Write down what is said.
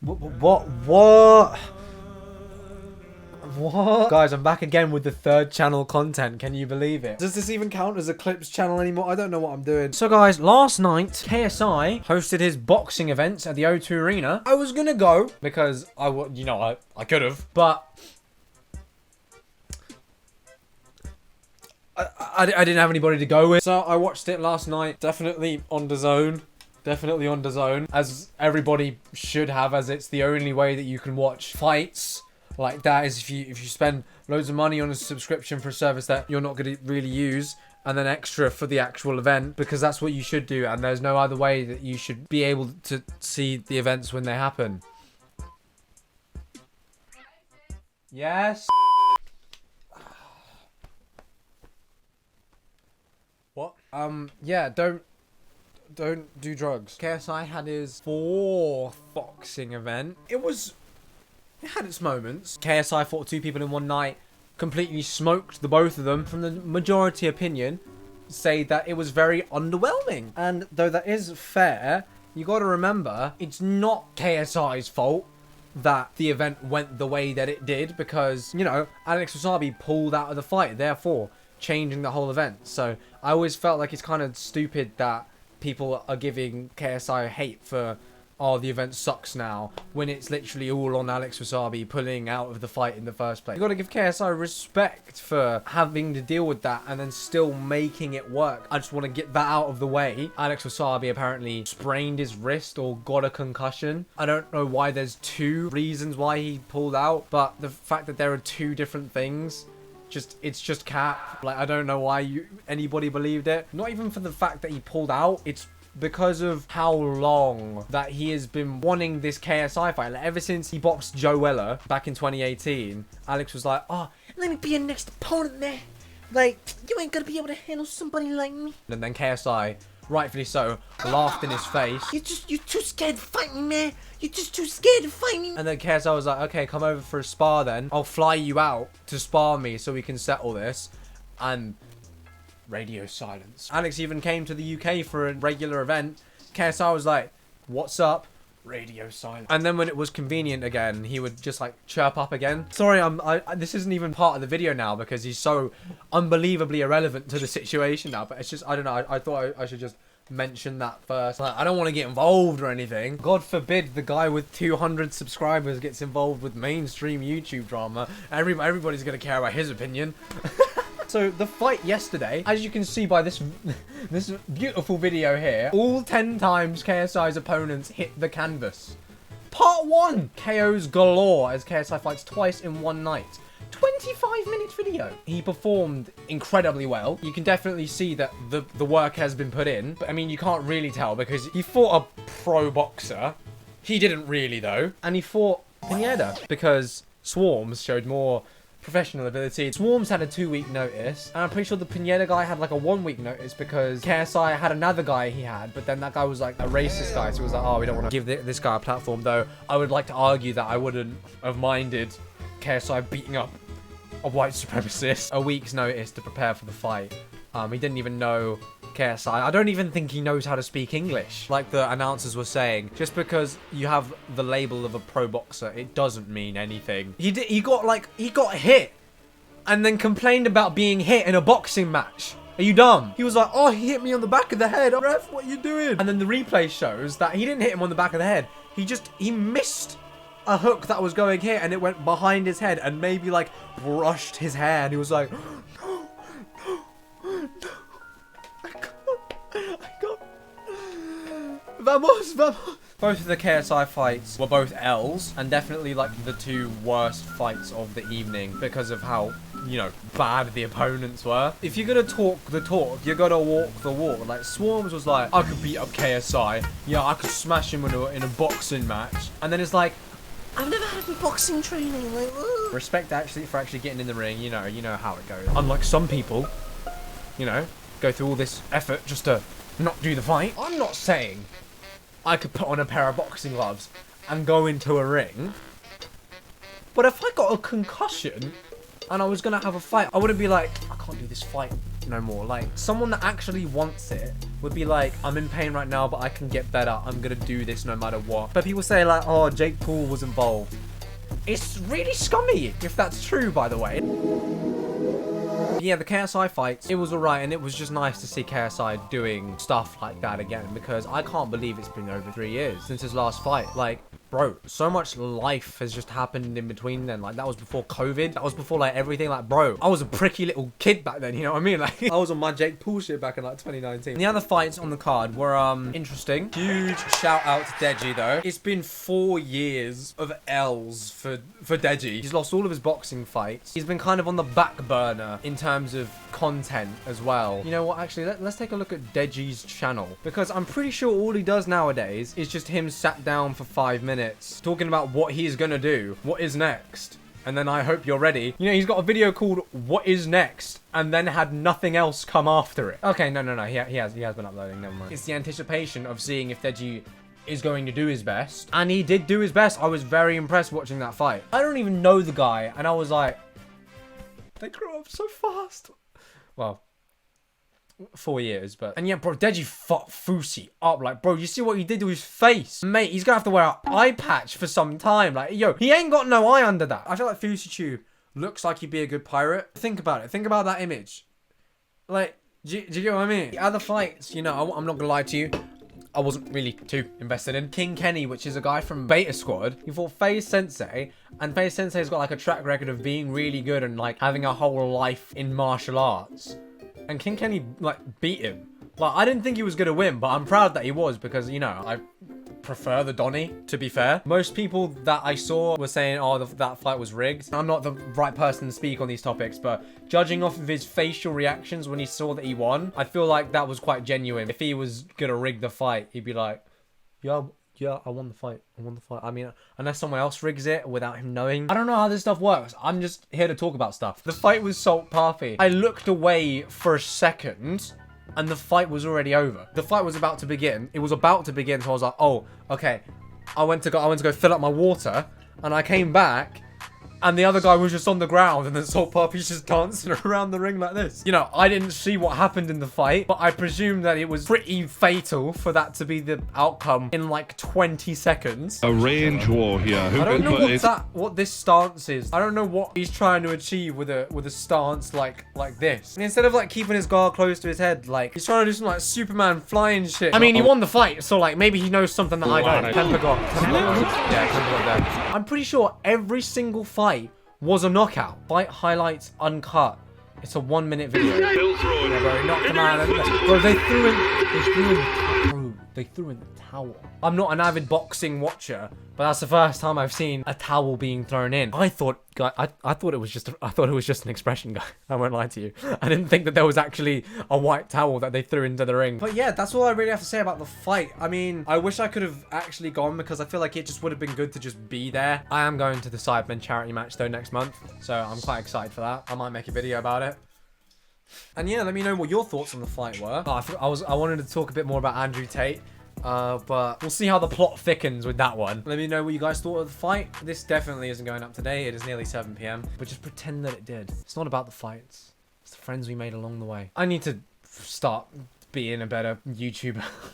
What? What? Guys, I'm back again with the third channel content. Can you believe it? Does this even count as a clips channel anymore? I don't know what I'm doing. So guys, last night, KSI hosted his boxing events at the O2 Arena. I was gonna go because I could have, but I didn't have anybody to go with. So I watched it last night. Definitely on DAZN. Definitely on DAZN. As everybody should have, as it's the only way that you can watch fights like that is if you spend loads of money on a subscription for a service that you're not going to really use, and then extra for the actual event, because that's what you should do, and there's no other way that you should be able to see the events when they happen. Yes. What? Yeah, don't do drugs. KSI had his 4th boxing event. It had its moments. KSI fought 2 people in one night, completely smoked the both of them. From the majority opinion, say that it was very underwhelming. And though that is fair, you got to remember, it's not KSI's fault that the event went the way that it did, because, you know, Alex Wassabi pulled out of the fight, therefore changing the whole event. So I always felt like it's kind of stupid that people are giving KSI hate for, oh, the event sucks now, when it's literally all on Alex Wassabi pulling out of the fight in the first place. You gotta give KSI respect for having to deal with that and then still making it work. I just want to get that out of the way. Alex Wassabi apparently sprained his wrist or got a concussion. I don't know why there's 2 reasons why he pulled out, but the fact that there are 2 different things, it's just cap. Like, I don't know why anybody believed it. Not even for the fact that he pulled out, it's because of how long that he has been wanting this KSI fight. Like, ever since he boxed Joe Weller back in 2018, Alex was like, oh, let me be your next opponent, man. Like, you ain't gonna be able to handle somebody like me. And then KSI, rightfully so, laughed in his face. You're too scared to fight me, man. You're just too scared to fight me. And then KSI was like, okay, come over for a spar then. I'll fly you out to spar me so we can settle this. And radio silence. Alex even came to the UK for a regular event. KSI was like, what's up? Radio silence. And then when it was convenient again, he would just like chirp up again. Sorry, this isn't even part of the video now because he's so unbelievably irrelevant to the situation now, but it's just, I don't know, I thought I should just mention that first. Like, I don't want to get involved or anything. God forbid the guy with 200 subscribers gets involved with mainstream YouTube drama. Everybody's gonna care about his opinion. So the fight yesterday, as you can see by this beautiful video here, all 10 times KSI's opponents hit the canvas. Part 1, KOs galore as KSI fights twice in one night. 25-minute video. He performed incredibly well. You can definitely see that the work has been put in, but I mean, you can't really tell because he fought a pro boxer. He didn't really though, and he fought pineda because swarmz showed more professional ability. Swarmz had a 2-week notice, and I'm pretty sure the pineda guy had like a 1-week notice because KSI had another guy he had, but then that guy was like a racist guy, so he was like, oh, we don't want to give this guy a platform. Though I would like to argue that I wouldn't have minded KSI beating up a white supremacist. A week's notice to prepare for the fight. He didn't even know KSI. I don't even think he knows how to speak English. Like the announcers were saying, just because you have the label of a pro boxer, it doesn't mean anything. He got hit and then complained about being hit in a boxing match. Are you dumb? He was like, oh, he hit me on the back of the head. Ref, what are you doing? And then the replay shows that he didn't hit him on the back of the head. He missed a hook that was going here and it went behind his head and maybe like brushed his hair, and he was like, no, I can't. Vamos. Both of the KSI fights were both L's, and definitely like the 2 worst fights of the evening because of how, you know, bad the opponents were. If you're gonna talk the talk, you're gonna walk the walk. Like Swarmz was like, I could beat up KSI. Yeah, I could smash him in a boxing match. And then it's like, I've never had any boxing training. Like, woo. Respect for actually getting in the ring. You know how it goes. Unlike some people, you know, go through all this effort just to not do the fight. I'm not saying I could put on a pair of boxing gloves and go into a ring, but if I got a concussion and I was gonna have a fight, I wouldn't be like, I can't do this fight no more. Like, someone that actually wants it would be like, I'm in pain right now, but I can get better. I'm gonna do this no matter what. But people say like, oh, Jake Paul was involved. It's really scummy, if that's true, by the way. Yeah, the KSI fights, it was alright, and it was just nice to see KSI doing stuff like that again, because I can't believe it's been over 3 years since his last fight. Like, bro, so much life has just happened in between then. Like, that was before COVID. That was before, like, everything. Like, bro, I was a pricky little kid back then, you know what I mean? Like, I was on my Jake Paul shit back in, like, 2019. And the other fights on the card were, interesting. Huge shout out to Deji, though. It's been 4 years of L's for Deji. He's lost all of his boxing fights. He's been kind of on the back burner in terms of content as well. You know what? Actually, let's take a look at Deji's channel, because I'm pretty sure all he does nowadays is just him sat down for 5 minutes talking about what he's gonna do, what is next, and then I hope you're ready. You know, he's got a video called What Is Next, and then had nothing else come after it. Okay, no, he has been uploading, never mind. It's the anticipation of seeing if Deji is going to do his best, and he did do his best. I was very impressed watching that fight. I don't even know the guy, and I was like, they grew up so fast. Well, 4 years, but... And yeah, bro, Deji fucked Fusi up. Like, bro, you see what he did to his face? Mate, he's gonna have to wear an eye patch for some time. Like, yo, he ain't got no eye under that. I feel like Fusi Tube looks like he'd be a good pirate. Think about it. Think about that image. Like, do you get what I mean? The other fights, you know, I'm not gonna lie to you, I wasn't really too invested in. King Kenny, which is a guy from Beta Squad. He fought FaZe Sensei, and FaZe Sensei's got like a track record of being really good and like having a whole life in martial arts. And King Kenny like beat him. Like, I didn't think he was gonna win, but I'm proud that he was, because, you know, I prefer the Donny, to be fair. Most people that I saw were saying, oh, that fight was rigged. I'm not the right person to speak on these topics, but judging off of his facial reactions when he saw that he won, I feel like that was quite genuine. If he was gonna rig the fight, he'd be like, yeah, I won the fight. I mean, unless someone else rigs it without him knowing. I don't know how this stuff works. I'm just here to talk about stuff. The fight was Salt Parfy. I looked away for a second, and the fight was already over. The fight was about to begin. It was about to begin, so I was like, oh, okay. I went to go fill up my water, and I came back, and the other guy was just on the ground, and then Salt Parfy's just dancing around the ring like this. You know, I didn't see what happened in the fight, but I presume that it was pretty fatal for that to be the outcome in like 20 seconds. A range war here. I don't know what this stance is. I don't know what he's trying to achieve with a stance like this. And instead of like keeping his guard close to his head, like he's trying to do some like Superman flying shit. I mean, he won the fight, so like maybe he knows something that I don't. Temper got there. I'm pretty sure every single fight was a knockout. Fight highlights uncut. It's a 1 minute video. Yeah, bro, he knocked him out. Bro, they threw in the towel. I'm not an avid boxing watcher, but that's the first time I've seen a towel being thrown in. I thought it was just an expression, guy. I won't lie to you. I didn't think that there was actually a white towel that they threw into the ring. But yeah, that's all I really have to say about the fight. I mean, I wish I could have actually gone, because I feel like it just would have been good to just be there. I am going to the Sidemen charity match though next month, so I'm quite excited for that. I might make a video about it. And yeah, let me know what your thoughts on the fight were. Oh, I wanted to talk a bit more about Andrew Tate. But we'll see how the plot thickens with that one. Let me know what you guys thought of the fight. This definitely isn't going up today. It is nearly 7 PM. But just pretend that it did. It's not about the fights. It's the friends we made along the way. I need to start being a better YouTuber.